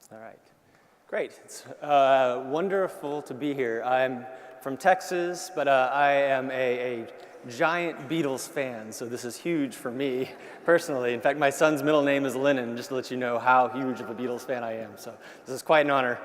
All right, great. It's wonderful to be here. I'm from Texas, but I am a giant Beatles fan, so this is huge for me personally. In fact, my son's middle name is Lennon, just to let you know how huge of a Beatles fan I am. So this is quite an honor.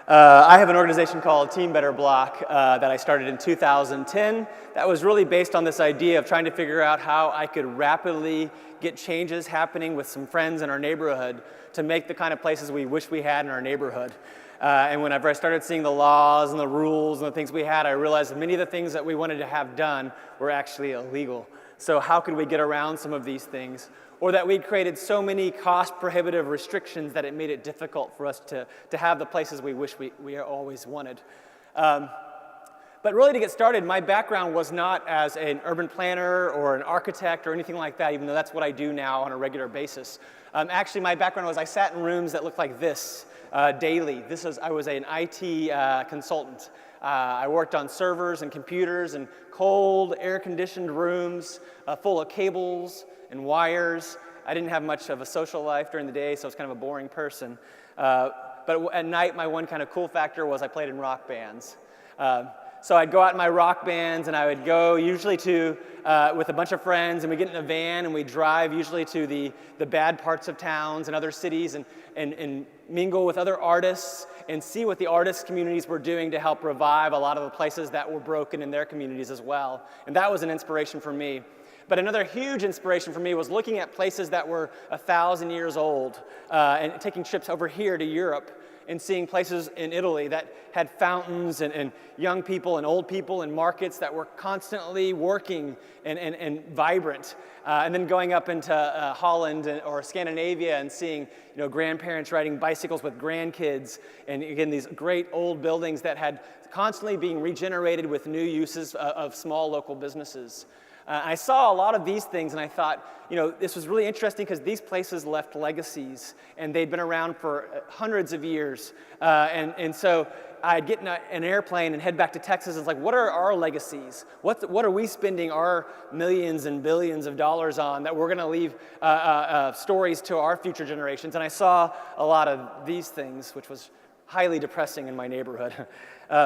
I have an organization called Team Better Block that I started in 2010. That was really based on this idea of trying to figure out how I could rapidly get changes happening with some friends in our neighborhood to make the kind of places we wish we had in our neighborhood. And whenever I started seeing the laws and the rules and the things we had, I realized that many of the things that we wanted to have done were actually illegal. So how could we get around some of these things? Or that we'd created so many cost-prohibitive restrictions that it made it difficult for us to have the places we wish we always wanted. But really, to get started, my background was not as an urban planner or an architect or anything like that, even though that's what I do now on a regular basis. Actually, my background was I sat in rooms that looked like this daily. I was an IT consultant. I worked on servers and computers and cold, air-conditioned rooms full of cables and wires. I didn't have much of a social life during the day, so I was kind of a boring person. But at night, my one kind of cool factor was I played in rock bands. So I'd go out in my rock bands, and I would go usually with a bunch of friends, and we'd get in a van, and we'd drive usually to the bad parts of towns and other cities and mingle with other artists and see what the artist communities were doing to help revive a lot of the places that were broken in their communities as well. And that was an inspiration for me. But another huge inspiration for me was looking at places that were 1,000 years old and taking trips over here to Europe and seeing places in Italy that had fountains and young people and old people and markets that were constantly working and vibrant. And then going up into Holland or Scandinavia and seeing grandparents riding bicycles with grandkids, and again these great old buildings that had constantly being regenerated with new uses of small local businesses. I saw a lot of these things, and I thought, this was really interesting because these places left legacies, and they'd been around for hundreds of years. And so I'd get in an airplane and head back to Texas. And it's like, what are our legacies? What are we spending our millions and billions of dollars on that we're going to leave stories to our future generations? And I saw a lot of these things, which was highly depressing in my neighborhood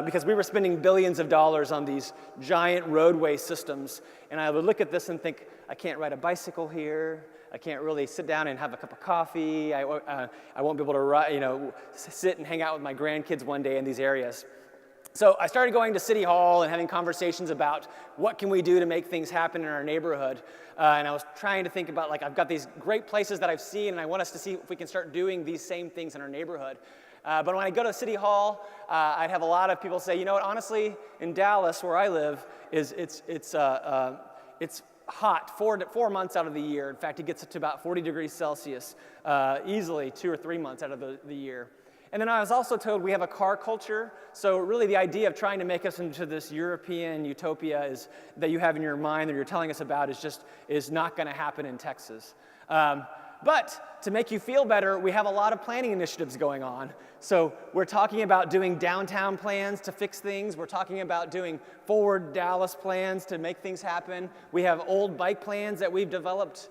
because we were spending billions of dollars on these giant roadway systems. And I would look at this and think, I can't ride a bicycle here. I can't really sit down and have a cup of coffee. I won't be able to sit and hang out with my grandkids one day in these areas. So I started going to City Hall and having conversations about what can we do to make things happen in our neighborhood. And I was trying to think about, I've got these great places that I've seen, and I want us to see if we can start doing these same things in our neighborhood. But when I go to City Hall, I'd have a lot of people say, honestly, in Dallas, where I live, it's hot 4 months out of the year. In fact, it gets up to about 40 degrees Celsius easily 2 or 3 months out of the year. And then I was also told we have a car culture. So really the idea of trying to make us into this European utopia that you have in your mind that you're telling us about is not going to happen in Texas. But to make you feel better, we have a lot of planning initiatives going on. So we're talking about doing downtown plans to fix things. We're talking about doing forward Dallas plans to make things happen. We have old bike plans that we've developed.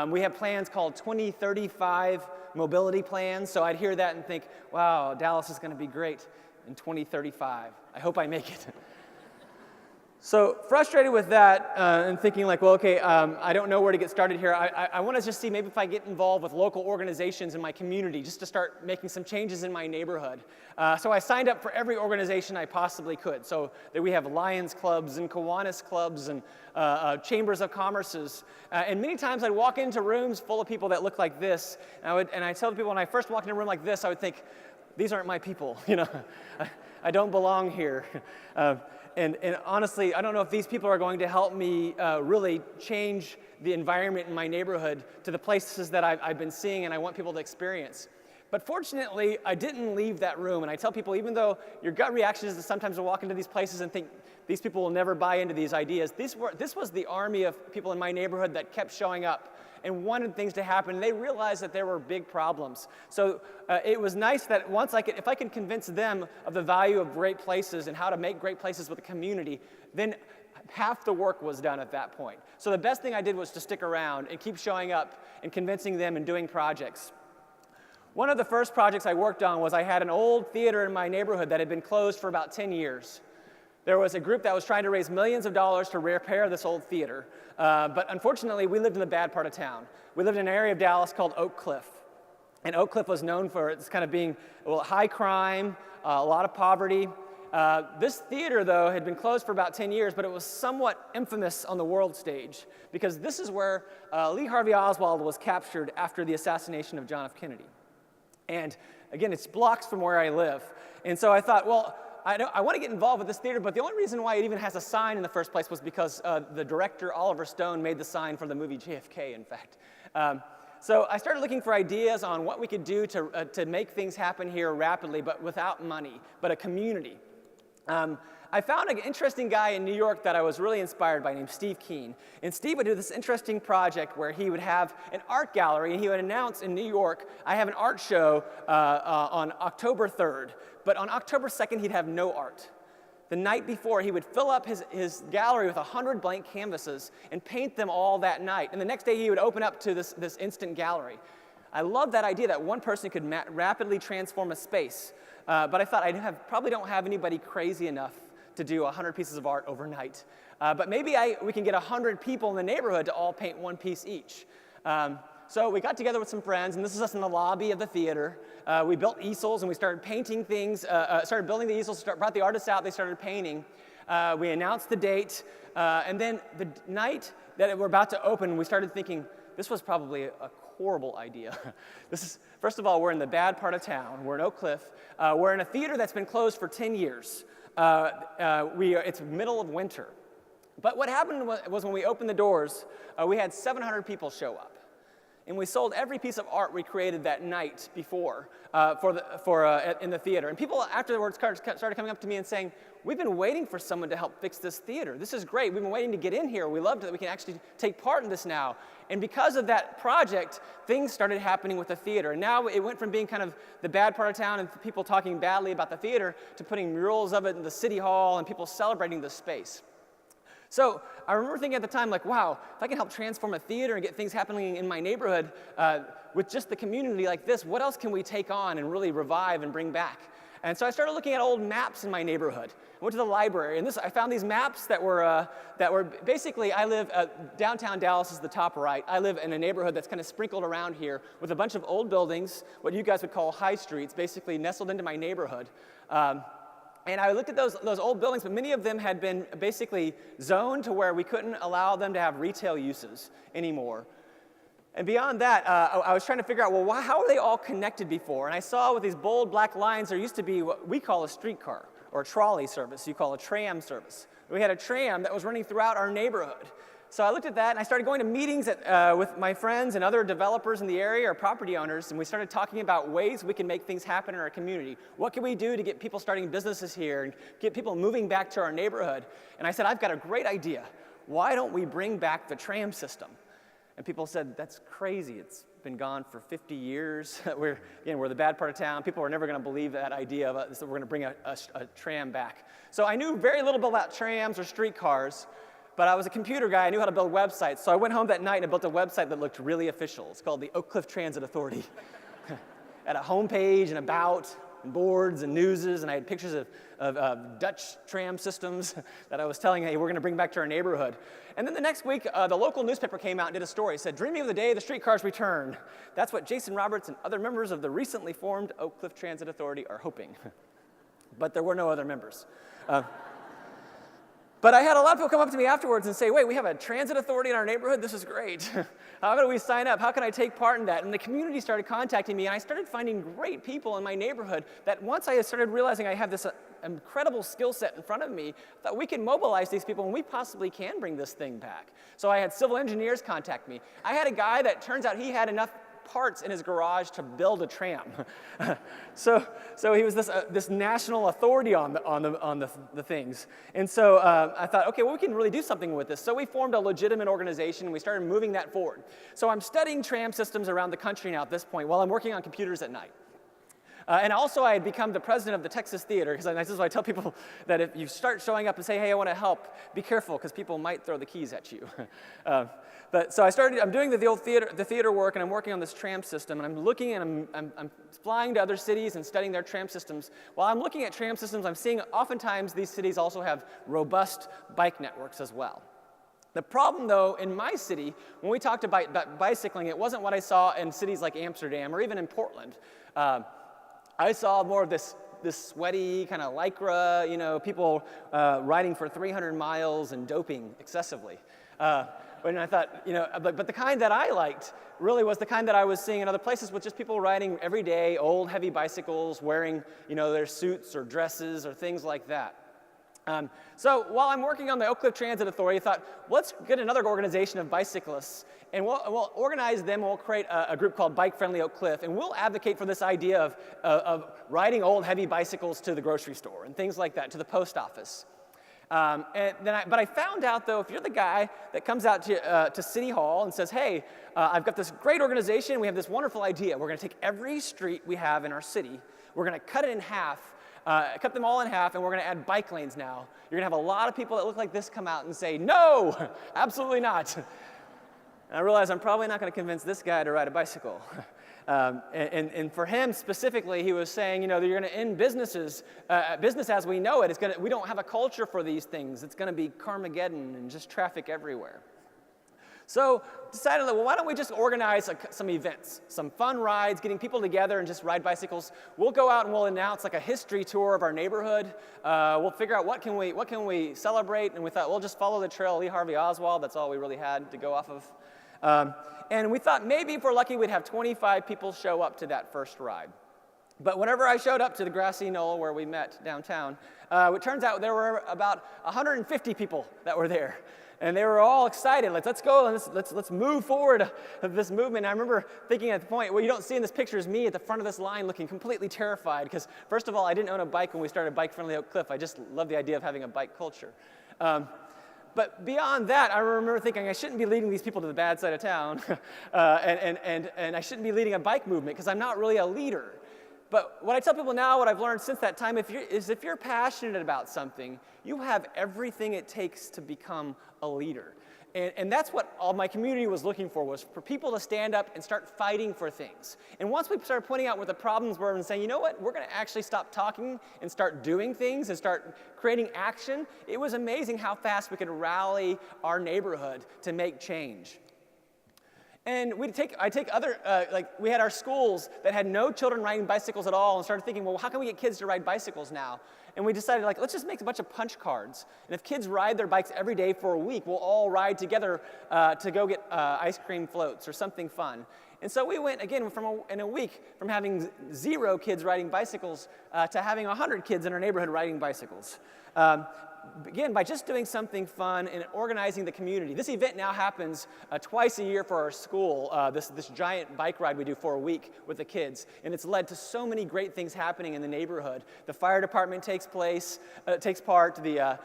We have plans called 2035 mobility plans. So I'd hear that and think, wow, Dallas is going to be great in 2035. I hope I make it. So frustrated with that and thinking I don't know where to get started here. I want to just see maybe if I get involved with local organizations in my community just to start making some changes in my neighborhood. So I signed up for every organization I possibly could. So that we have Lions clubs and Kiwanis clubs and chambers of commerces. And many times I'd walk into rooms full of people that look like this. And I tell the people when I first walk in a room like this, I would think, these aren't my people. I don't belong here. And honestly, I don't know if these people are going to help me really change the environment in my neighborhood to the places that I've been seeing and I want people to experience. But fortunately, I didn't leave that room. And I tell people, even though your gut reaction is to sometimes to walk into these places and think, these people will never buy into these ideas, this was the army of people in my neighborhood that kept showing up and wanted things to happen. They realized that there were big problems. So it was nice that if I could convince them of the value of great places and how to make great places with the community, then half the work was done at that point. So the best thing I did was to stick around and keep showing up and convincing them and doing projects. One of the first projects I worked on was I had an old theater in my neighborhood that had been closed for about 10 years. There was a group that was trying to raise millions of dollars to repair this old theater. But unfortunately, we lived in the bad part of town. We lived in an area of Dallas called Oak Cliff. And Oak Cliff was known for its kind of being high crime, a lot of poverty. This theater, though, had been closed for about 10 years, but it was somewhat infamous on the world stage because this is where Lee Harvey Oswald was captured after the assassination of John F. Kennedy. And again, it's blocks from where I live. And so I thought, well, I want to get involved with this theater, but the only reason why it even has a sign in the first place was because the director, Oliver Stone, made the sign for the movie JFK, in fact. So I started looking for ideas on what we could do to make things happen here rapidly, but without money, but a community. I found an interesting guy in New York that I was really inspired by named Steve Keen. And Steve would do this interesting project where he would have an art gallery, and he would announce in New York, I have an art show on October 3rd. But on October 2nd, he'd have no art. The night before, he would fill up his gallery with 100 blank canvases and paint them all that night. And the next day, he would open up to this instant gallery. I love that idea that one person could rapidly transform a space. But I thought probably don't have anybody crazy enough to do 100 pieces of art overnight. But maybe we can get 100 people in the neighborhood to all paint one piece each. So we got together with some friends, and this is us in the lobby of the theater. We built easels, and we started painting things, started building the easels, brought the artists out, they started painting. We announced the date, and then the night that we're about to open, we started thinking, this was probably a horrible idea. First of all, we're in the bad part of town. We're in Oak Cliff. We're in a theater that's been closed for 10 years. It's middle of winter. But what happened was when we opened the doors, we had 700 people show up. And we sold every piece of art we created that night before in the theater. And people afterwards started coming up to me and saying, we've been waiting for someone to help fix this theater. This is great. We've been waiting to get in here. We loved that we can actually take part in this now. And because of that project, things started happening with the theater. And now it went from being kind of the bad part of town and people talking badly about the theater to putting murals of it in the city hall and people celebrating the space. So I remember thinking at the time, like, wow, if I can help transform a theater and get things happening in my neighborhood with just the community like this, what else can we take on and really revive and bring back? And so I started looking at old maps in my neighborhood. I went to the library, and I found these maps that were basically, I live, downtown Dallas is the top right. I live in a neighborhood that's kind of sprinkled around here with a bunch of old buildings, what you guys would call high streets, basically nestled into my neighborhood. And I looked at those old buildings, but many of them had been basically zoned to where we couldn't allow them to have retail uses anymore. And beyond that, I was trying to figure out, well, how are they all connected before? And I saw with these bold black lines, there used to be what we call a streetcar or a trolley service. You call a tram service. We had a tram that was running throughout our neighborhood. So I looked at that, and I started going to meetings with my friends and other developers in the area or property owners, and we started talking about ways we can make things happen in our community. What can we do to get people starting businesses here and get people moving back to our neighborhood? And I said, I've got a great idea. Why don't we bring back the tram system? And people said, that's crazy. It's been gone for 50 years. We're the bad part of town. People are never going to believe that idea of us, that we're going to bring a tram back. So I knew very little about trams or streetcars, but I was a computer guy. I knew how to build websites. So I went home that night and I built a website that looked really official. It's called the Oak Cliff Transit Authority. Had a homepage and about and boards and newses, and I had pictures of Dutch tram systems that I was telling, hey, we're going to bring back to our neighborhood. And then the next week, the local newspaper came out and did a story. It said, dreaming of the day the streetcars return. That's what Jason Roberts and other members of the recently formed Oak Cliff Transit Authority are hoping. But there were no other members. But I had a lot of people come up to me afterwards and say, wait, we have a transit authority in our neighborhood? This is great. How can we sign up? How can I take part in that? And the community started contacting me, and I started finding great people in my neighborhood that once I started realizing I have this incredible skill set in front of me, that we can mobilize these people and we possibly can bring this thing back. So I had civil engineers contact me. I had a guy that turns out he had enough parts in his garage to build a tram. so he was this national authority on the things. And so I thought, okay, well, we can really do something with this. So we formed a legitimate organization, and we started moving that forward. So I'm studying tram systems around the country now at this point while I'm working on computers at night. And also, I had become the president of the Texas Theater, because this is why I tell people that if you start showing up and say, hey, I want to help, be careful, because people might throw the keys at you. So I'm doing the theater work, and I'm working on this tram system, and I'm looking and I'm flying to other cities and studying their tram systems. While I'm looking at tram systems, I'm seeing oftentimes these cities also have robust bike networks as well. The problem, though, in my city, when we talked about bicycling, it wasn't what I saw in cities like Amsterdam or even in Portland. I saw more of this sweaty kind of lycra, people riding for 300 miles and doping excessively. And I thought, but the kind that I liked really was the kind that I was seeing in other places, with just people riding every day, old, heavy bicycles, wearing, their suits or dresses or things like that. So while I'm working on the Oak Cliff Transit Authority, I thought, let's get another organization of bicyclists, and we'll organize them, and we'll create a group called Bike Friendly Oak Cliff, and we'll advocate for this idea of riding old, heavy bicycles to the grocery store and things like that, to the post office. But I found out, though, if you're the guy that comes out to City Hall and says, hey, I've got this great organization, we have this wonderful idea, we're going to take every street we have in our city, we're going to cut it in half, cut them all in half, and we're going to add bike lanes now. You're going to have a lot of people that look like this come out and say, no, absolutely not. And I realize I'm probably not going to convince this guy to ride a bicycle. And for him specifically, he was saying, that you're going to end business as we know it. We don't have a culture for these things. It's going to be Carmageddon and just traffic everywhere. So decided, well, why don't we just organize some events, some fun rides, getting people together and just ride bicycles. We'll go out and we'll announce like a history tour of our neighborhood. We'll figure out what can we celebrate, and we thought we'll just follow the trail of Lee Harvey Oswald. That's all we really had to go off of. And we thought maybe if we're lucky, we'd have 25 people show up to that first ride. But whenever I showed up to the grassy knoll where we met downtown, it turns out there were about 150 people that were there. And they were all excited. Let's go and let's move forward this movement. And I remember thinking at the point, what you don't see in this picture is me at the front of this line looking completely terrified, because first of all, I didn't own a bike when we started Bike Friendly Oak Cliff. I just love the idea of having a bike culture. But beyond that, I remember thinking I shouldn't be leading these people to the bad side of town, and I shouldn't be leading a bike movement because I'm not really a leader. But what I tell people now, what I've learned since that time, if you're passionate about something, you have everything it takes to become a leader. And that's what all my community was looking for, was for people to stand up and start fighting for things. And once we started pointing out what the problems were and saying, you know what, we're going to actually stop talking and start doing things and start creating action, it was amazing how fast we could rally our neighborhood to make change. And we had our schools that had no children riding bicycles at all, and started thinking, well, how can we get kids to ride bicycles now? And we decided, let's just make a bunch of punch cards. And if kids ride their bikes every day for a week, we'll all ride together to go get ice cream floats or something fun. And so we went, again, in a week, from having 0 kids riding bicycles to having 100 kids in our neighborhood riding bicycles. Again, by just doing something fun and organizing the community. This event now happens twice a year for our school, this giant bike ride we do for a week with the kids. And it's led to so many great things happening in the neighborhood. The fire department takes part. The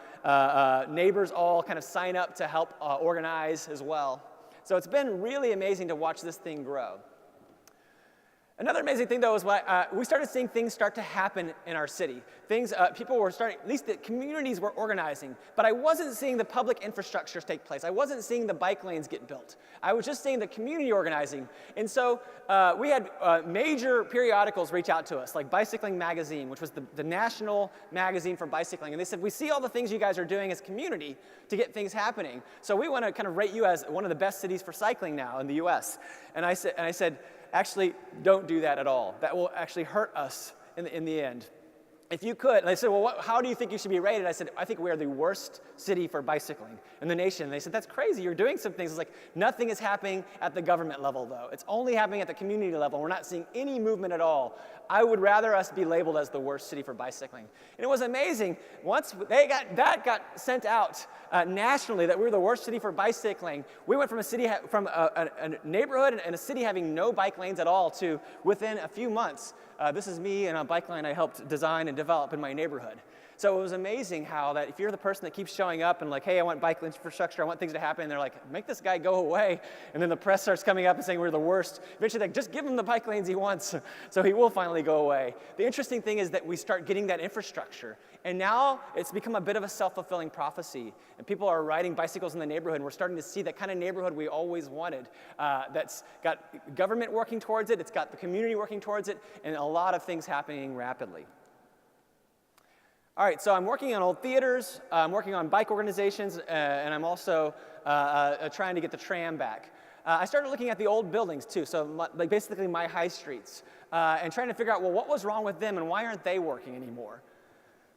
neighbors all kind of sign up to help organize as well. So it's been really amazing to watch this thing grow. Another amazing thing, though, is we started seeing things start to happen in our city. People were starting, at least the communities were organizing, but I wasn't seeing the public infrastructure take place. I wasn't seeing the bike lanes get built. I was just seeing the community organizing. And so we had major periodicals reach out to us, like Bicycling Magazine, which was the national magazine for bicycling. And they said, we see all the things you guys are doing as community to get things happening. So we want to kind of rate you as one of the best cities for cycling now in the US. And I said, actually, don't do that at all. That will actually hurt us in the end. If you could, and they said, well, how do you think you should be rated? I said, I think we are the worst city for bicycling in the nation. And they said, that's crazy. You're doing some things. It's like, nothing is happening at the government level, though. It's only happening at the community level. We're not seeing any movement at all. I would rather us be labeled as the worst city for bicycling. And it was amazing. Once that got sent out nationally, that we were the worst city for bicycling, we went from a neighborhood and a city having no bike lanes at all to, within a few months, this is me and a bike lane I helped design and develop in my neighborhood. So it was amazing how that if you're the person that keeps showing up and like, hey, I want bike infrastructure, I want things to happen, and they're like, make this guy go away. And then the press starts coming up and saying we're the worst. Eventually, like, just give him the bike lanes he wants, so he will finally go away. The interesting thing is that we start getting that infrastructure. And now it's become a bit of a self-fulfilling prophecy. And people are riding bicycles in the neighborhood, and we're starting to see that kind of neighborhood we always wanted. That's got government working towards it, it's got the community working towards it, and a lot of things happening rapidly. All right, so I'm working on old theaters, I'm working on bike organizations, and I'm also trying to get the tram back. I started looking at the old buildings too, so like basically my high streets, and trying to figure out, well, what was wrong with them and why aren't they working anymore?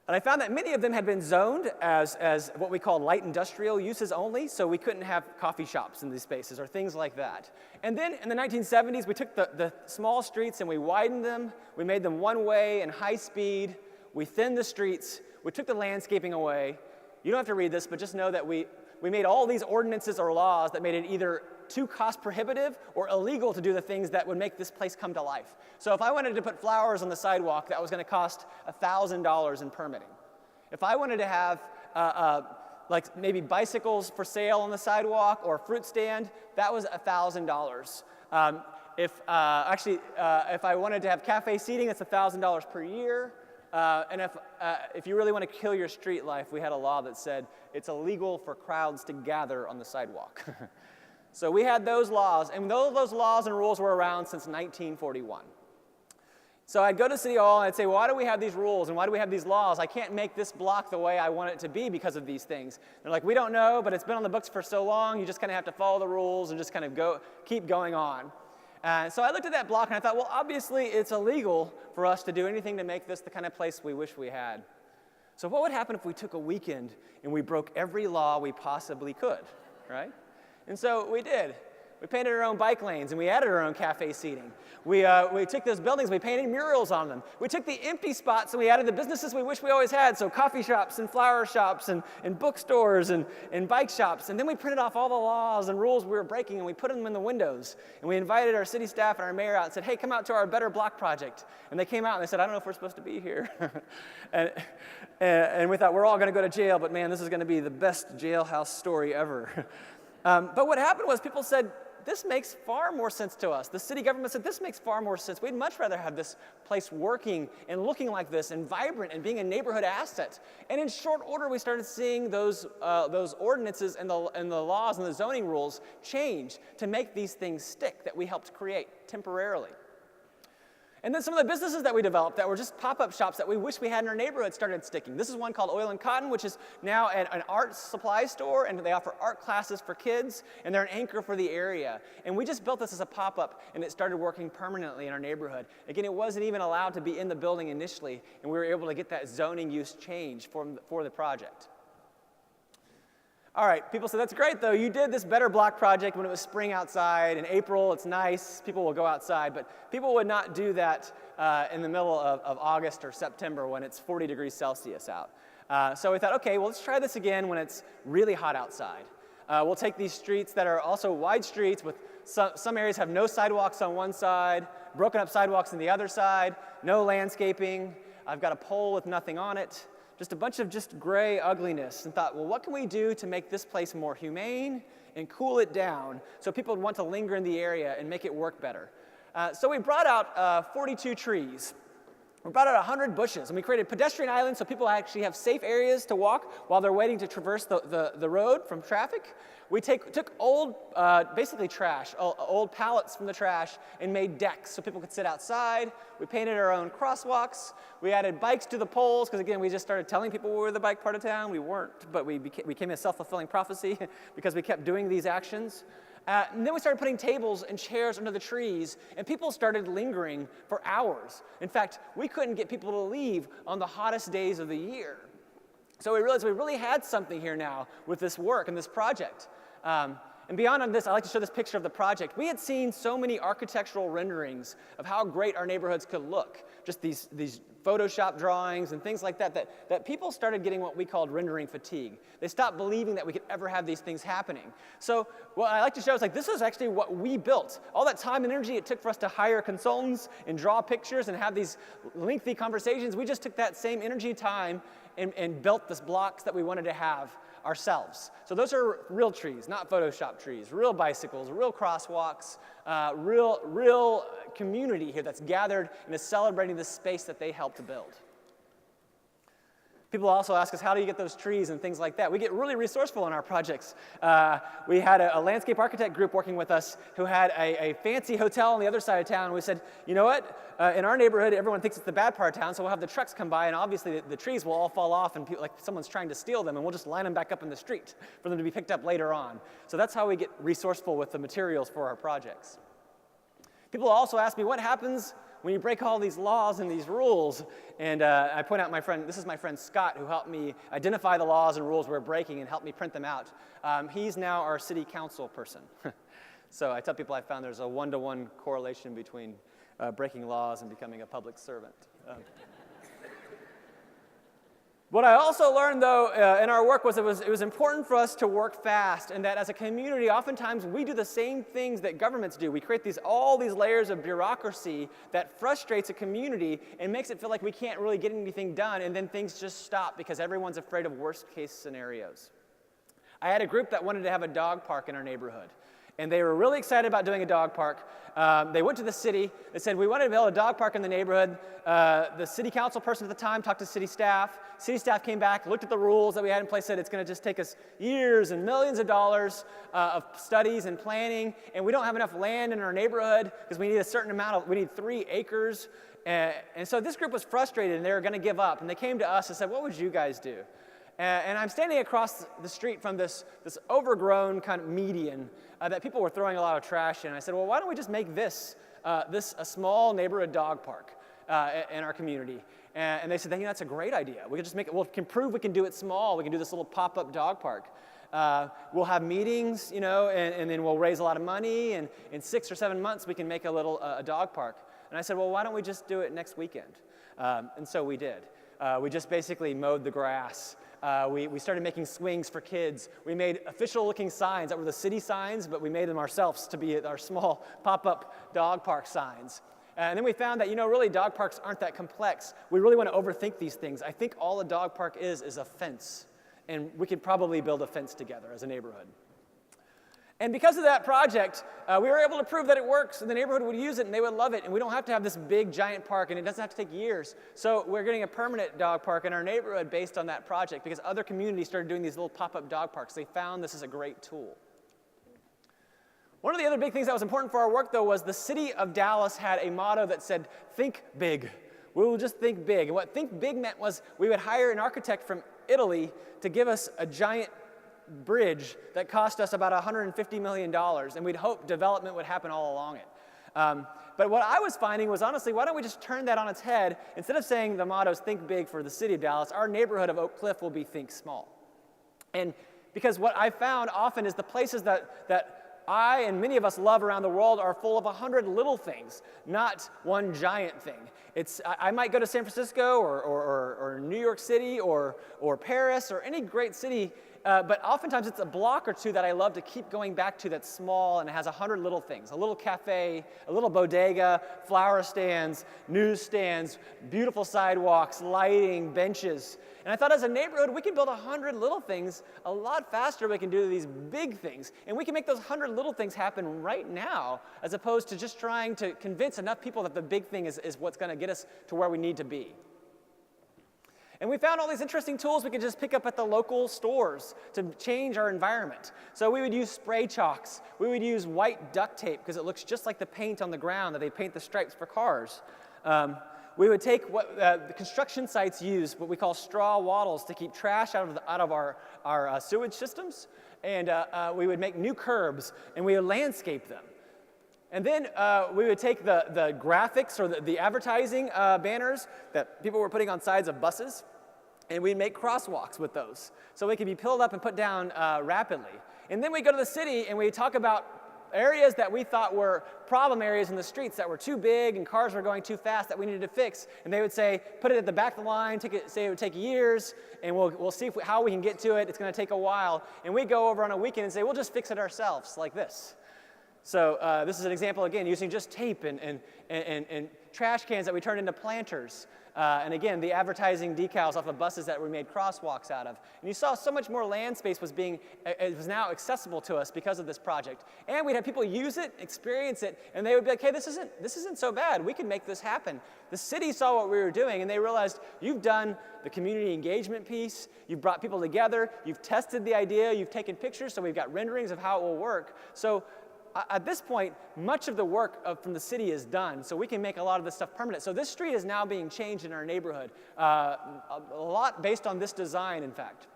And I found that many of them had been zoned as what we call light industrial uses only, so we couldn't have coffee shops in these spaces or things like that. And then in the 1970s, we took the small streets and we widened them, we made them one-way and high speed, we thinned the streets, we took the landscaping away. You don't have to read this, but just know that we made all these ordinances or laws that made it either too cost prohibitive or illegal to do the things that would make this place come to life. So if I wanted to put flowers on the sidewalk, that was going to cost $1,000 in permitting. If I wanted to have like maybe bicycles for sale on the sidewalk or a fruit stand, that was $1,000. If I wanted to have cafe seating, that's $1,000 per year. And if you really want to kill your street life, we had a law that said it's illegal for crowds to gather on the sidewalk. So we had those laws, and those laws and rules were around since 1941. So I'd go to City Hall and I'd say, why do we have these rules and why do we have these laws? I can't make this block the way I want it to be because of these things. They're like, we don't know, but it's been on the books for so long, you just kind of have to follow the rules and just kind of keep going on. So I looked at that block and I thought, well, obviously it's illegal for us to do anything to make this the kind of place we wish we had. So what would happen if we took a weekend and we broke every law we possibly could, right? And so we did. We painted our own bike lanes, and we added our own cafe seating. We took those buildings, we painted murals on them. We took the empty spots, and we added the businesses we wish we always had, so coffee shops and flower shops and bookstores and bike shops. And then we printed off all the laws and rules we were breaking, and we put them in the windows. And we invited our city staff and our mayor out and said, hey, come out to our Better Block project. And they came out, and they said, I don't know if we're supposed to be here. and we thought, we're all going to go to jail, but man, this is going to be the best jailhouse story ever. But what happened was people said, this makes far more sense to us. The city government said, this makes far more sense. We'd much rather have this place working and looking like this and vibrant and being a neighborhood asset. And in short order, we started seeing those ordinances and the laws and the zoning rules change to make these things stick that we helped create temporarily. And then some of the businesses that we developed that were just pop-up shops that we wish we had in our neighborhood started sticking. This is one called Oil and Cotton, which is now an art supply store, and they offer art classes for kids, and they're an anchor for the area. And we just built this as a pop-up, and it started working permanently in our neighborhood. Again, it wasn't even allowed to be in the building initially, and we were able to get that zoning use change for the project. All right, people said, that's great, though. You did this Better Block project when it was spring outside. In April, it's nice. People will go outside. But people would not do that in the middle of August or September when it's 40 degrees Celsius out. So we thought, okay, well, let's try this again when it's really hot outside. We'll take these streets that are also wide streets with some areas have no sidewalks on one side, broken up sidewalks on the other side, no landscaping. I've got a pole with nothing on it. Just a bunch of just gray ugliness, and thought, well, what can we do to make this place more humane and cool it down so people would want to linger in the area and make it work better? So we brought out 42 trees. We brought out 100 bushes, and we created pedestrian islands so people actually have safe areas to walk while they're waiting to traverse the road from traffic. We took old, basically trash, old pallets from the trash, and made decks so people could sit outside. We painted our own crosswalks. We added bikes to the poles, because again, we just started telling people we were the bike part of town. We weren't, but we became a self-fulfilling prophecy because we kept doing these actions. And then we started putting tables and chairs under the trees, and people started lingering for hours. In fact, we couldn't get people to leave on the hottest days of the year. So we realized we really had something here now with this work and this project. And beyond on this, I like to show this picture of the project. We had seen so many architectural renderings of how great our neighborhoods could look, just these Photoshop drawings and things like that people started getting what we called rendering fatigue. They stopped believing that we could ever have these things happening. So what I like to show is like, this is actually what we built. All that time and energy it took for us to hire consultants and draw pictures and have these lengthy conversations, we just took that same energy, time, and built the blocks that we wanted to have ourselves. So those are real trees, not Photoshop trees, real bicycles, real crosswalks, real community here that's gathered and is celebrating the space that they helped to build. People also ask us, how do you get those trees and things like that? We get really resourceful in our projects. We had a landscape architect group working with us who had a fancy hotel on the other side of town. We said, you know what? In our neighborhood, everyone thinks it's the bad part of town, so we'll have the trucks come by, and obviously the trees will all fall off, and like someone's trying to steal them, and we'll just line them back up in the street for them to be picked up later on. So that's how we get resourceful with the materials for our projects. People also ask me, what happens when you break all these laws and these rules? And I point out this is my friend Scott, who helped me identify the laws and rules we're breaking and helped me print them out. He's now our city council person. So I tell people I found there's a one-to-one correlation between breaking laws and becoming a public servant. What I also learned, though, in our work was it was important for us to work fast, and that as a community, oftentimes we do the same things that governments do. We create all these layers of bureaucracy that frustrates a community and makes it feel like we can't really get anything done, and then things just stop because everyone's afraid of worst-case scenarios. I had a group that wanted to have a dog park in our neighborhood, and they were really excited about doing a dog park. They went to the city. They said, we want to build a dog park in the neighborhood. The city council person at the time talked to city staff. City staff came back, looked at the rules that we had in place, said it's going to just take us years and millions of dollars of studies and planning, and we don't have enough land in our neighborhood because we need 3 acres. And so this group was frustrated, and they were going to give up. And they came to us and said, what would you guys do? And I'm standing across the street from this overgrown kind of median that people were throwing a lot of trash in. I said, well, why don't we just make this a small neighborhood dog park in our community? And they said, that's a great idea. We could just make it, we can prove we can do it small. We can do this little pop-up dog park. We'll have meetings, and then we'll raise a lot of money, and in 6 or 7 months we can make a dog park. And I said, well, why don't we just do it next weekend? And so we did. We just basically mowed the grass. We started making swings for kids. We made official-looking signs that were the city signs, but we made them ourselves to be our small pop-up dog park signs. And then we found that, really dog parks aren't that complex. We really want to overthink these things. I think all a dog park is a fence, and we could probably build a fence together as a neighborhood. And because of that project, we were able to prove that it works, and the neighborhood would use it, and they would love it, and we don't have to have this big, giant park, and it doesn't have to take years. So we're getting a permanent dog park in our neighborhood based on that project, because other communities started doing these little pop-up dog parks. They found this is a great tool. One of the other big things that was important for our work, though, was the city of Dallas had a motto that said, think big. We will just think big. And what think big meant was we would hire an architect from Italy to give us a giant bridge that cost us about $150 million, and we'd hope development would happen all along it. But what I was finding was, honestly, why don't we just turn that on its head? Instead of saying the motto is think big for the city of Dallas, our neighborhood of Oak Cliff will be think small. And because what I found often is the places that I and many of us love around the world are full of 100 little things, not one giant thing. I might go to San Francisco or New York City or Paris or any great city, but oftentimes it's a block or two that I love to keep going back to that's small and it has 100 little things. A little cafe, a little bodega, flower stands, newsstands, beautiful sidewalks, lighting, benches. And I thought as a neighborhood, we can build 100 little things a lot faster than we can do these big things. And we can make those 100 little things happen right now, as opposed to just trying to convince enough people that the big thing is what's going to get us to where we need to be. And we found all these interesting tools we could just pick up at the local stores to change our environment. So we would use spray chalks. We would use white duct tape because it looks just like the paint on the ground that they paint the stripes for cars. We would take what the construction sites use, what we call straw wattles, to keep trash out of our sewage systems. And we would make new curbs, and we would landscape them. And then we would take the graphics or the advertising banners that people were putting on sides of buses, and we'd make crosswalks with those so they could be peeled up and put down rapidly. And then we go to the city and we talk about areas that we thought were problem areas in the streets that were too big and cars were going too fast that we needed to fix. And they would say, put it at the back of the line, say it would take years, and we'll see how we can get to it. It's going to take a while. And we go over on a weekend and say, we'll just fix it ourselves like this. So this is an example, again, using just tape and trash cans that we turned into planters. And again, the advertising decals off of buses that we made crosswalks out of. And you saw so much more land space was now accessible to us because of this project. And we'd have people use it, experience it, and they would be like, hey, this isn't so bad. We can make this happen. The city saw what we were doing, and they realized, you've done the community engagement piece, you've brought people together, you've tested the idea, you've taken pictures, so we've got renderings of how it will work. So at this point, much of the work from the city is done, so we can make a lot of this stuff permanent. So this street is now being changed in our neighborhood, a lot based on this design, in fact.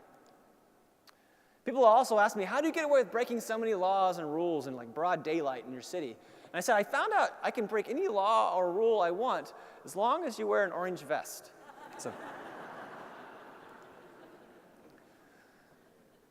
People also ask me, how do you get away with breaking so many laws and rules in like broad daylight in your city? And I said, I found out I can break any law or rule I want as long as you wear an orange vest.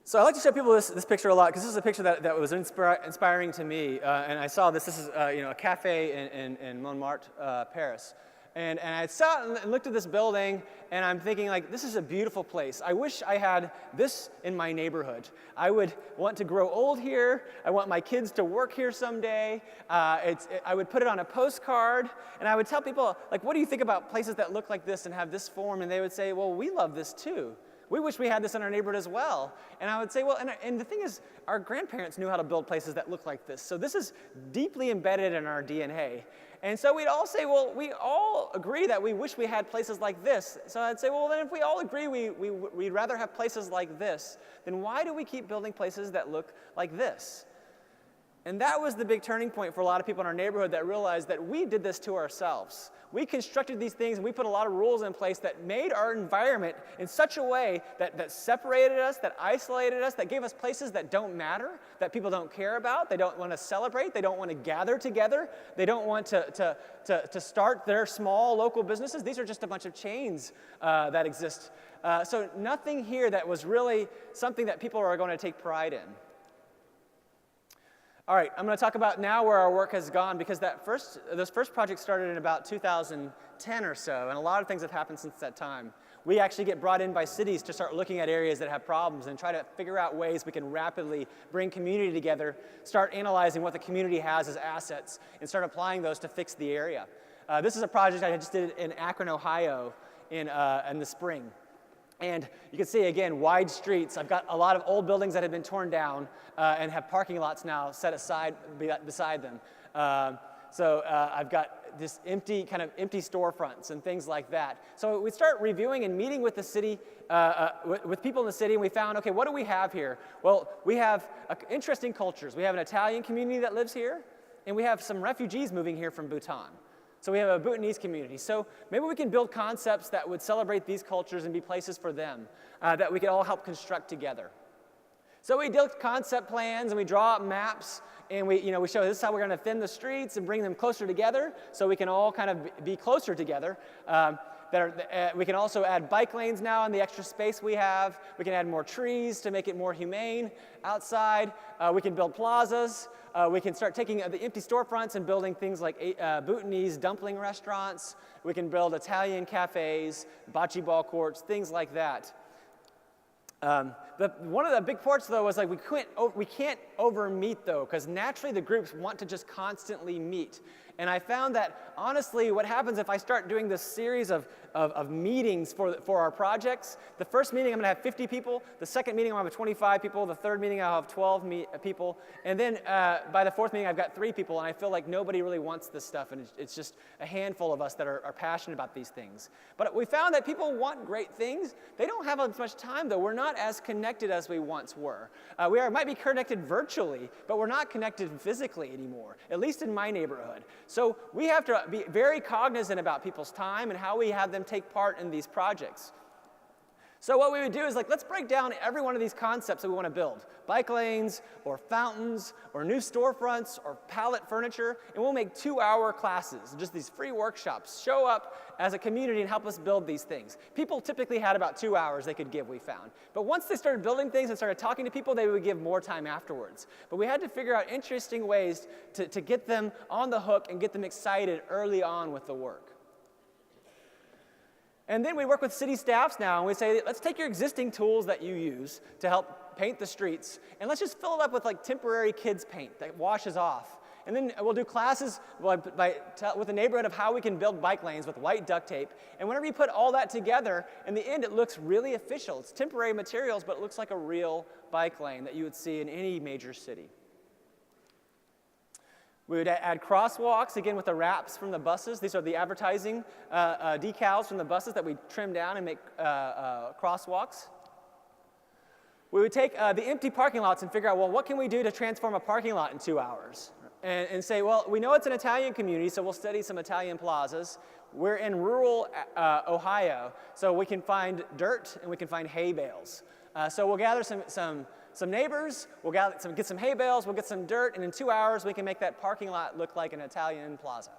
So I like to show people this picture a lot because this is a picture that was inspiring to me. And I saw this. This is a cafe in Montmartre, Paris. And I sat and looked at this building, and I'm thinking, like, this is a beautiful place. I wish I had this in my neighborhood. I would want to grow old here. I want my kids to work here someday. I would put it on a postcard, and I would tell people, like, what do you think about places that look like this and have this form? And they would say, well, we love this too. We wish we had this in our neighborhood as well. And I would say, well, and the thing is, our grandparents knew how to build places that look like this. So this is deeply embedded in our DNA. And so we'd all say, well, we all agree that we wish we had places like this. So I'd say, well, then if we all agree we'd rather have places like this, then why do we keep building places that look like this? And that was the big turning point for a lot of people in our neighborhood that realized that we did this to ourselves. We constructed these things and we put a lot of rules in place that made our environment in such a way that separated us, that isolated us, that gave us places that don't matter, that people don't care about, they don't want to celebrate, they don't want to gather together, they don't want to start their small local businesses. These are just a bunch of chains that exist. So nothing here that was really something that people are going to take pride in. All right, I'm going to talk about now where our work has gone, because those first projects started in about 2010 or so, and a lot of things have happened since that time. We actually get brought in by cities to start looking at areas that have problems and try to figure out ways we can rapidly bring community together, start analyzing what the community has as assets, and start applying those to fix the area. This is a project I just did in Akron, Ohio in the spring. And you can see, again, wide streets. I've got a lot of old buildings that have been torn down and have parking lots now set aside beside them. So I've got this empty storefronts and things like that. So we start reviewing and meeting with the city, with people in the city, and we found, okay, what do we have here? Well, we have interesting cultures. We have an Italian community that lives here, and we have some refugees moving here from Bhutan. So we have a Bhutanese community. So maybe we can build concepts that would celebrate these cultures and be places for them that we could all help construct together. So we built concept plans and we draw up maps and we show this is how we're going to thin the streets and bring them closer together so we can all kind of be closer together. We can also add bike lanes now in the extra space we have. We can add more trees to make it more humane outside. We can build plazas. We can start taking the empty storefronts and building things like Bhutanese dumpling restaurants. We can build Italian cafes, bocce ball courts, things like that. One of the big parts, though, was like we can't over-meet, though, because naturally the groups want to just constantly meet. And I found that, honestly, what happens if I start doing this series of meetings for our projects, the first meeting I'm going to have 50 people, the second meeting I'm going to have 25 people, the third meeting I'll have 12 people, and then by the fourth meeting I've got 3 people, and I feel like nobody really wants this stuff, and it's just a handful of us that are passionate about these things. But we found that people want great things. They don't have as much time, though. We're not as connected as we once were. We might be connected virtually, but we're not connected physically anymore, at least in my neighborhood. So we have to be very cognizant about people's time and how we have them take part in these projects. So what we would do is let's break down every one of these concepts that we want to build. Bike lanes, or fountains, or new storefronts, or pallet furniture, and we'll make 2-hour classes, just these free workshops. Show up as a community and help us build these things. People typically had about 2 hours they could give, we found. But once they started building things and started talking to people, they would give more time afterwards. But we had to figure out interesting ways to get them on the hook and get them excited early on with the work. And then we work with city staffs now, and we say, let's take your existing tools that you use to help paint the streets, and let's just fill it up with temporary kids paint that washes off. And then we'll do classes with the neighborhood of how we can build bike lanes with white duct tape. And whenever you put all that together, in the end, it looks really official. It's temporary materials, but it looks like a real bike lane that you would see in any major city. We would add crosswalks, again, with the wraps from the buses. These are the advertising decals from the buses that we trim down and make crosswalks. We would take the empty parking lots and figure out, well, what can we do to transform a parking lot in 2 hours? And say, well, we know it's an Italian community, so we'll study some Italian plazas. We're in rural Ohio, so we can find dirt and we can find hay bales. So we'll gather some neighbors, we'll get some hay bales, we'll get some dirt, and in 2 hours we can make that parking lot look like an Italian plaza.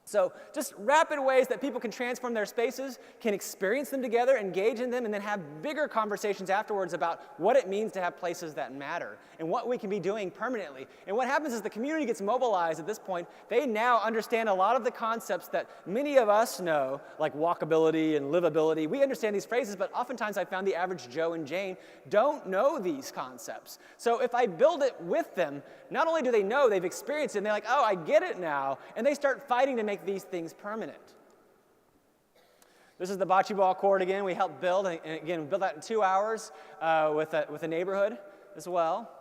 So just rapid ways that people can transform their spaces, can experience them together, engage in them, and then have bigger conversations afterwards about what it means to have places that matter and what we can be doing permanently. And what happens is the community gets mobilized at this point. They now understand a lot of the concepts that many of us know, like walkability and livability. We understand these phrases, but oftentimes I found the average Joe and Jane don't know these concepts. So if I build it with them, not only do they know, they've experienced it, and they're like, oh, I get it now, and they start fighting to make these things permanent. This is the bocce ball court again. We helped build, and again, we built that in 2 hours with a neighborhood as well.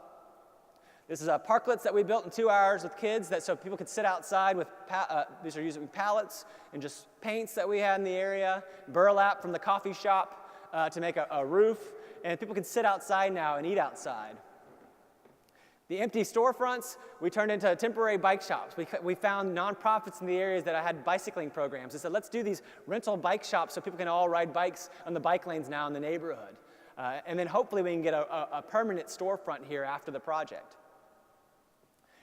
This is parklets that we built in 2 hours with kids, so people could sit outside with, these are using pallets and just paints that we had in the area, burlap from the coffee shop to make a roof, and people can sit outside now and eat outside. The empty storefronts, we turned into temporary bike shops. We found nonprofits in the areas that had bicycling programs. They said, let's do these rental bike shops so people can all ride bikes on the bike lanes now in the neighborhood. And then hopefully we can get a permanent storefront here after the project.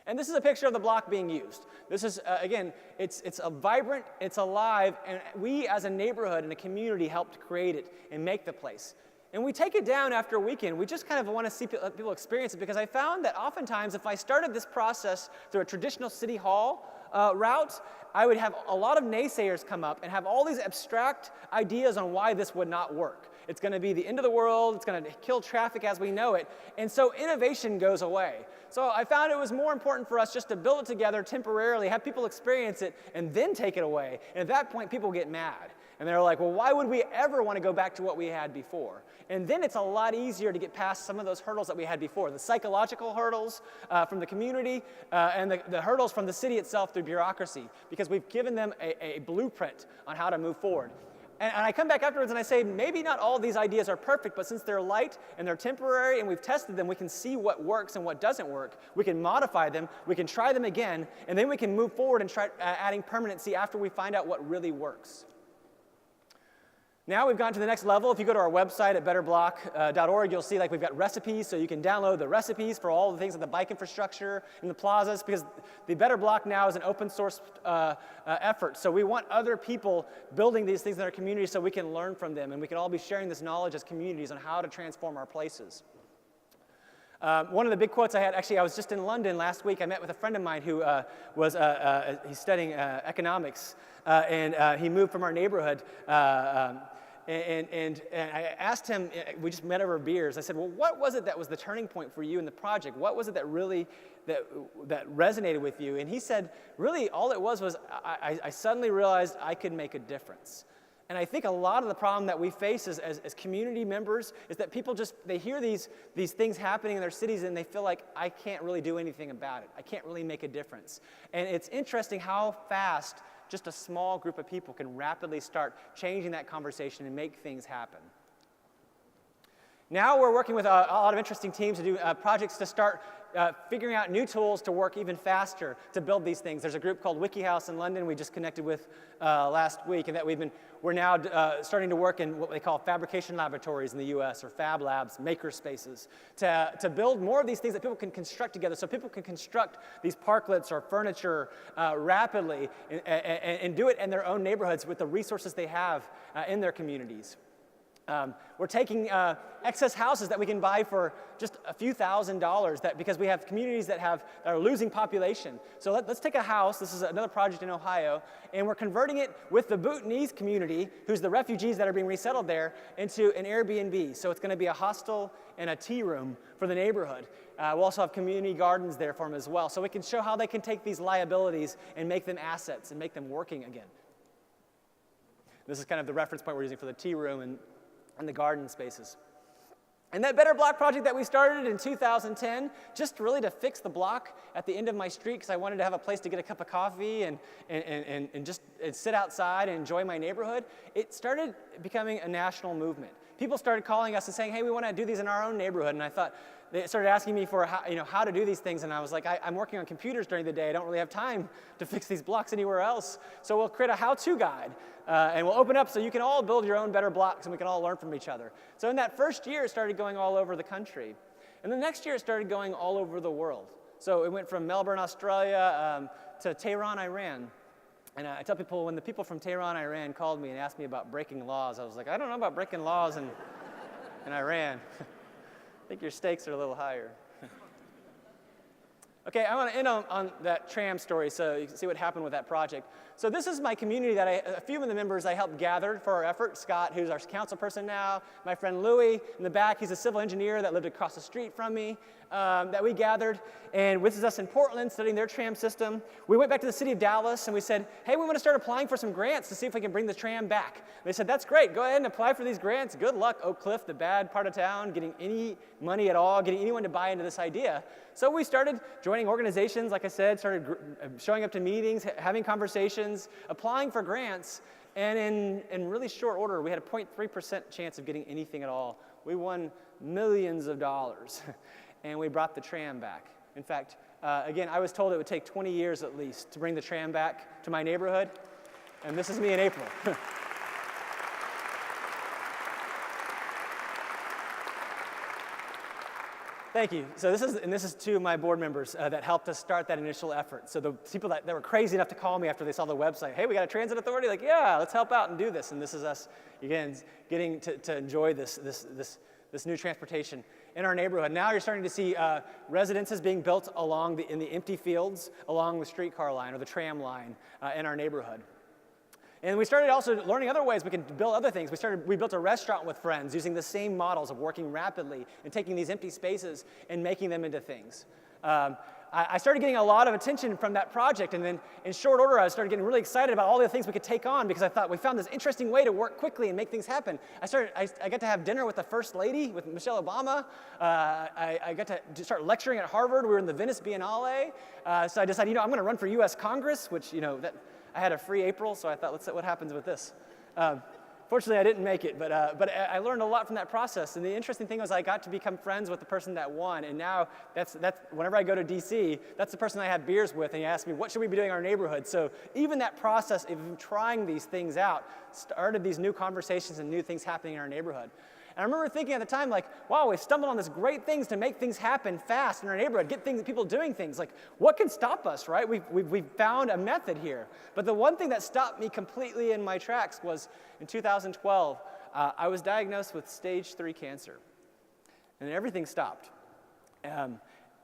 And this is a picture of the block being used. This is, again, it's a vibrant, it's alive, and we as a neighborhood and a community helped create it and make the place. And we take it down after a weekend. We just kind of want to see people experience it, because I found that oftentimes if I started this process through a traditional city hall route, I would have a lot of naysayers come up and have all these abstract ideas on why this would not work. It's going to be the end of the world. It's going to kill traffic as we know it. And so innovation goes away. So I found it was more important for us just to build it together temporarily, have people experience it, and then take it away. And at that point, people get mad. And they're like, well, why would we ever want to go back to what we had before? And then it's a lot easier to get past some of those hurdles that we had before, the psychological hurdles from the community and the hurdles from the city itself through bureaucracy, because we've given them a blueprint on how to move forward. And I come back afterwards and I say, maybe not all these ideas are perfect, but since they're light and they're temporary and we've tested them, we can see what works and what doesn't work. We can modify them, we can try them again, and then we can move forward and try adding permanency after we find out what really works. Now we've gone to the next level. If you go to our website at betterblock.org, you'll see we've got recipes, so you can download the recipes for all the things in the bike infrastructure and the plazas, because the Better Block now is an open source effort. So we want other people building these things in our community so we can learn from them, and we can all be sharing this knowledge as communities on how to transform our places. One of the big quotes I had, actually, I was just in London last week. I met with a friend of mine who he's studying economics, and he moved from our neighborhood. And I asked him, we just met over beers. I said, well, what was it that was the turning point for you in the project? What was it that really that resonated with you? And he said, really, all it was I suddenly realized I could make a difference. And I think a lot of the problem that we face as community members is that people they hear these things happening in their cities and they feel like, I can't really do anything about it. I can't really make a difference. And it's interesting how fast just a small group of people can rapidly start changing that conversation and make things happen. Now we're working with a lot of interesting teams to do projects to start figuring out new tools to work even faster to build these things. There's a group called WikiHouse in London we just connected with last week, and that we're now starting to work in what they call fabrication laboratories in the US, or fab labs, maker spaces, to build more of these things that people can construct together, so people can construct these parklets or furniture rapidly and do it in their own neighborhoods with the resources they have in their communities. We're taking excess houses that we can buy for just a few $1,000s because we have communities that are losing population. So let's take a house, this is another project in Ohio, and we're converting it with the Bhutanese community, who's the refugees that are being resettled there, into an Airbnb. So it's going to be a hostel and a tea room for the neighborhood. We'll also have community gardens there for them as well, so we can show how they can take these liabilities and make them assets and make them working again. This is kind of the reference point we're using for the tea room and the garden spaces. And that Better Block project that we started in 2010, just really to fix the block at the end of my street because I wanted to have a place to get a cup of coffee and just sit outside and enjoy my neighborhood, it started becoming a national movement. People started calling us and saying, hey, we want to do these in our own neighborhood. And I thought, they started asking me for how to do these things. And I was like, I'm working on computers during the day. I don't really have time to fix these blocks anywhere else. So we'll create a how-to guide. And we'll open up so you can all build your own better blocks and we can all learn from each other. So in that first year, it started going all over the country. And the next year, it started going all over the world. So it went from Melbourne, Australia, to Tehran, Iran. And I tell people, when the people from Tehran, Iran called me and asked me about breaking laws, I was like, I don't know about breaking laws in Iran. I think your stakes are a little higher. Okay, I want to end on that tram story so you can see what happened with that project. So this is my community that a few of the members I helped gather for our effort. Scott, who's our council person now, my friend Louie in the back, he's a civil engineer that lived across the street from me, that we gathered. And this is us in Portland studying their tram system. We went back to the city of Dallas and we said, hey, we want to start applying for some grants to see if we can bring the tram back. They said, that's great, go ahead and apply for these grants. Good luck, Oak Cliff, the bad part of town, getting any money at all, getting anyone to buy into this idea. So we started joining organizations, like I said, started showing up to meetings, having conversations, applying for grants, and in really short order, we had a 0.3% chance of getting anything at all. We won millions of dollars, and we brought the tram back. In fact, again, I was told it would take 20 years at least to bring the tram back to my neighborhood, and this is me in April. Thank you. So this is two of my board members that helped us start that initial effort. So the people that were crazy enough to call me after they saw the website, hey, we got a transit authority? Like, yeah, let's help out and do this. And this is us, again, getting to enjoy this new transportation in our neighborhood. Now you're starting to see residences being built in the empty fields along the streetcar line or the tram line in our neighborhood. And we started also learning other ways we can build other things. We built a restaurant with friends using the same models of working rapidly and taking these empty spaces and making them into things. I started getting a lot of attention from that project, and then in short order, I started getting really excited about all the things we could take on because I thought we found this interesting way to work quickly and make things happen. I got to have dinner with the First Lady, with Michelle Obama. I got to start lecturing at Harvard. We were in the Venice Biennale. So I decided, I'm going to run for U.S. Congress, which, I had a free April, so I thought, let's see what happens with this. Fortunately, I didn't make it, but I learned a lot from that process. And the interesting thing was I got to become friends with the person that won. And now that's whenever I go to D.C., that's the person I have beers with, and he asked me, what should we be doing in our neighborhood? So even that process of trying these things out started these new conversations and new things happening in our neighborhood. And I remember thinking at the time, like, wow, we've stumbled on this great things to make things happen fast in our neighborhood, get people doing things. Like, what can stop us, right? We've found a method here. But the one thing that stopped me completely in my tracks was in 2012, I was diagnosed with stage 3 cancer. And everything stopped. And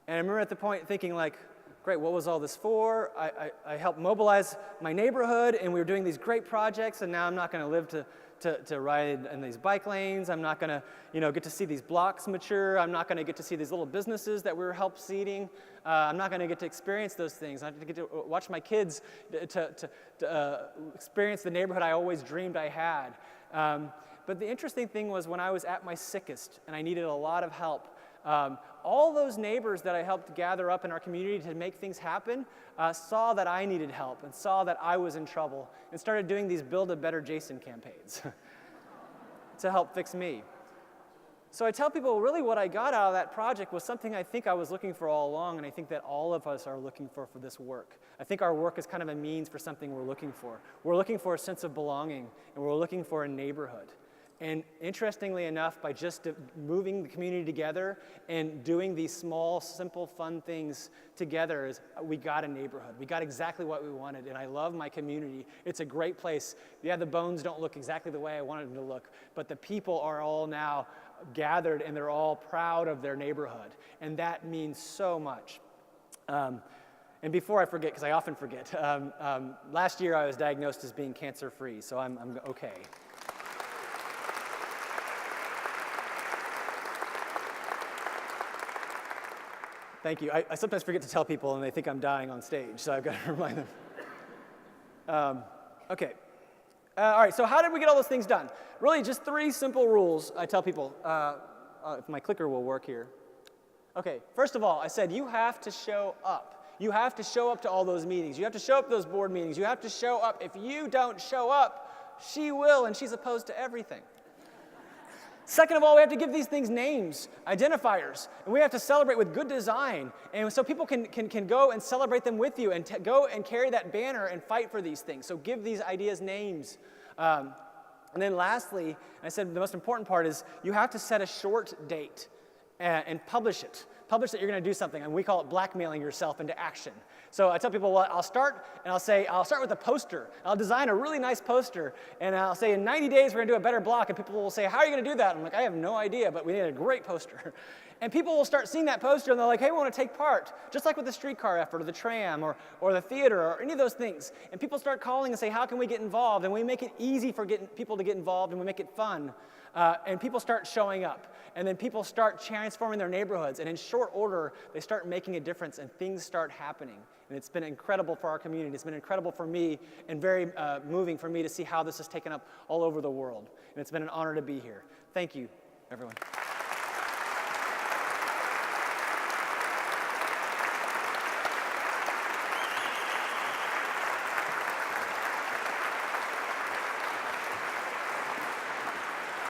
I remember at the point thinking, like, great, what was all this for? I helped mobilize my neighborhood, and we were doing these great projects, and now I'm not going to live to ride in these bike lanes. I'm not going to, get to see these blocks mature. I'm not going to get to see these little businesses that we were help seeding. I'm not going to get to experience those things. I'm not going to get to watch my kids to experience the neighborhood I always dreamed I had. But the interesting thing was when I was at my sickest and I needed a lot of help, all those neighbors that I helped gather up in our community to make things happen saw that I needed help and saw that I was in trouble and started doing these Build a Better Jason campaigns to help fix me. So I tell people really what I got out of that project was something I think I was looking for all along, and I think that all of us are looking for this work. I think our work is kind of a means for something we're looking for. We're looking for a sense of belonging, and we're looking for a neighborhood. And interestingly enough, by just moving the community together and doing these small, simple, fun things together, we got a neighborhood. We got exactly what we wanted, and I love my community. It's a great place. Yeah, the bones don't look exactly the way I wanted them to look, but the people are all now gathered, and they're all proud of their neighborhood, and that means so much. And before I forget, because I often forget, last year I was diagnosed as being cancer-free, so I'm okay. Thank you. I sometimes forget to tell people, and they think I'm dying on stage, so I've got to remind them. Okay. All right, so how did we get all those things done? Really, just 3 simple rules I tell people. If my clicker will work here. Okay, first of all, I said you have to show up. You have to show up to all those meetings. You have to show up to those board meetings. You have to show up. If you don't show up, she will, and she's opposed to everything. Second of all, we have to give these things names, identifiers, and we have to celebrate with good design, and so people can go and celebrate them with you and go and carry that banner and fight for these things. So give these ideas names. And then lastly, I said the most important part is you have to set a short date and publish it. Publish that you're going to do something, and we call it blackmailing yourself into action. So I tell people, well, I'll start with a poster. I'll design a really nice poster, and I'll say in 90 days we're going to do a better block, and people will say, how are you going to do that? I'm like, I have no idea, but we need a great poster. And people will start seeing that poster, and they're like, hey, we want to take part, just like with the streetcar effort, or the tram, or the theater, or any of those things. And people start calling and say, how can we get involved? And we make it easy for people to get involved, and we make it fun. And people start showing up. And then people start transforming their neighborhoods. And in short order, they start making a difference, and things start happening. And it's been incredible for our community. It's been incredible for me, and very moving for me to see how this is taken up all over the world. And it's been an honor to be here. Thank you, everyone.